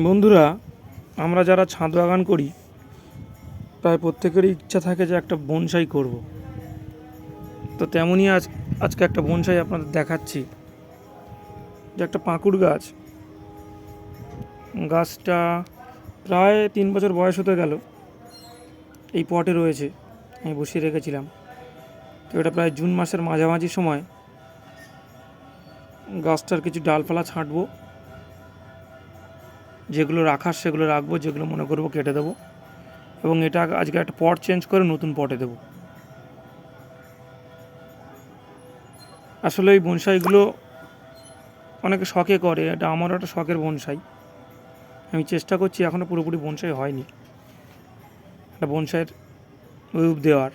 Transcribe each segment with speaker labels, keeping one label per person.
Speaker 1: বন্ধুরা, আমরা যারা ছাদ বাগান করি প্রায় প্রত্যেকেরই ইচ্ছা থাকে যে একটা বনসাই করব। তো তেমনই আজকে একটা বনসাই আপনাদের দেখাচ্ছি, যে একটা পাকুড় গাছ। গাছটা প্রায় 3 বছর বয়স হতে গেল, এই পটে রয়েছে, আমি বসিয়ে রেখেছিলাম। তো এটা প্রায় জুন মাসের মাঝামাঝি সময় গাছটার কিছু ডালপালা ছাঁটবো, যেগুলো রাখার সেগুলো রাখবো, যেগুলো মনে করবো কেটে দেবো, এবং এটা আজকে একটা পট চেঞ্জ করে নতুন পটে দেবো। আসলে এই বনসাইগুলো অনেকে শখে করে, এটা আমারও একটা শখের বনসাই। আমি চেষ্টা করছি, এখনও পুরোপুরি বনসাই হয়নি, একটা বনসাইয়ের রূপ দেওয়ার।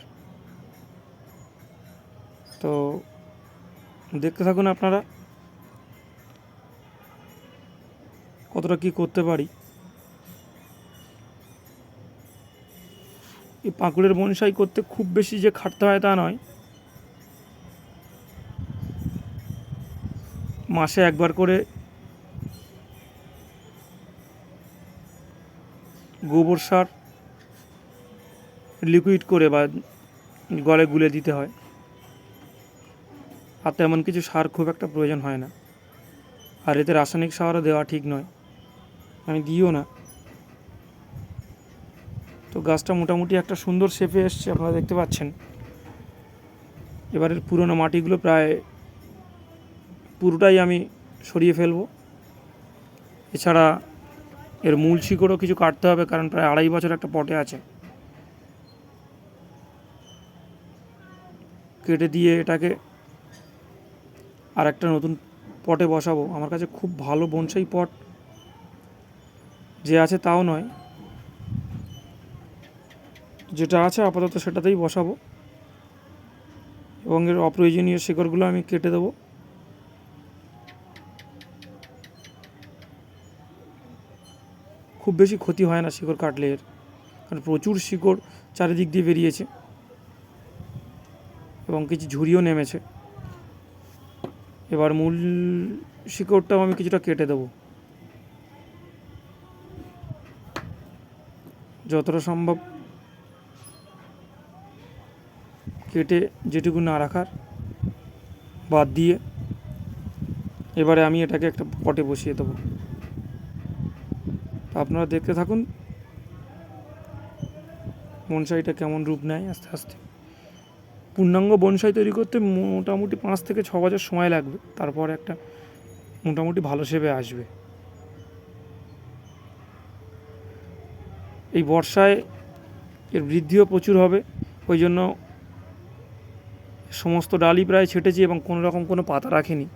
Speaker 1: তো দেখতে থাকুন আপনারা কতটা কী করতে পারি। এই পাকুড়ের বনসাই করতে খুব বেশি যে খাটতে হয় তা নয়। মাসে একবার করে গোবর সার লিকুইড করে বা গলে গুলে দিতে হয়, আর তেমন কিছু সার খুব একটা প্রয়োজন হয় না। আর এতে রাসায়নিক সারও দেওয়া ঠিক নয়, আমি দিও না। তো গাছটা মোটামুটি একটা সুন্দর শেপে এসছে, আপনারা দেখতে পাচ্ছেন। এবারের পুরোনো মাটিগুলো প্রায় পুরোটাই আমি সরিয়ে ফেলবো। এছাড়া এর মূল শিকড়ও কিছু কাটতে হবে, কারণ প্রায় 2.5 বছর একটা পটে আছে। কেটে দিয়ে এটাকে আর একটা নতুন পটে বসাবো। আমার কাছে খুব ভালো বনসাই পট যে আছে তাও নয়, যেটা আছে আপাতত সেটাতেই বসাবো, এবং এর অপ্রয়োজনীয় শিকড়গুলো আমি কেটে দেবো। খুব বেশি ক্ষতি হয় না শিকড় কাটলে এর, কারণ প্রচুর শিকড় চারিদিক দিয়ে বেরিয়েছে এবং কিছু ঝুরিও নেমেছে। এবার মূল শিকড়টাও আমি কিছুটা কেটে দেবো, যতটা সম্ভব কেটে যেটুকু না রাখার বাদ দিয়ে এবারে আমি এটাকে একটা পটে বসিয়ে দেবো। আপনারা দেখতে থাকুন বনসাইটা কেমন রূপ নেয় আস্তে আস্তে। পূর্ণাঙ্গ বনসাই তৈরি করতে মোটামুটি 5 থেকে 6 বছর সময় লাগবে, তারপর একটা মোটামুটি ভালো শেপে আসবে। এই বর্ষায় এর বৃদ্ধিও প্রচুর হবে, ওই জন্য সমস্ত ডালই প্রায় ছেটেছি এবং কোনো রকম কোনো পাতা রাখিনি।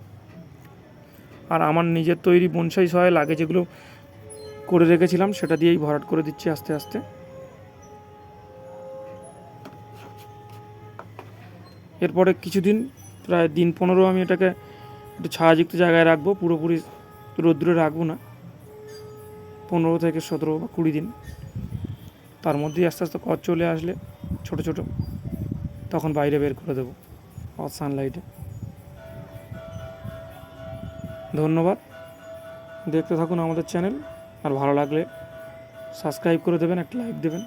Speaker 1: আর আমার নিজের তৈরি বনসাই সয়েল আগে যেগুলো করে রেখেছিলাম সেটা দিয়েই ভরাট করে দিচ্ছি আস্তে আস্তে। এরপরে কিছুদিন, প্রায় দিন 15 আমি এটাকে একটু ছায়াযুক্ত জায়গায় রাখবো, পুরোপুরি রৌদ্রে রাখবো না। 15 থেকে 17 বা 20 দিন, তার মধ্যেই আস্তে আস্তে কচ চলে আসলে ছোট ছোট, তখন বাইরে বের করে দেবো সানলাইটে। ধন্যবাদ, দেখতে থাকুন আমাদের চ্যানেল। আর ভালো লাগলে সাবস্ক্রাইব করে দেবেন, একটা লাইক দেবেন।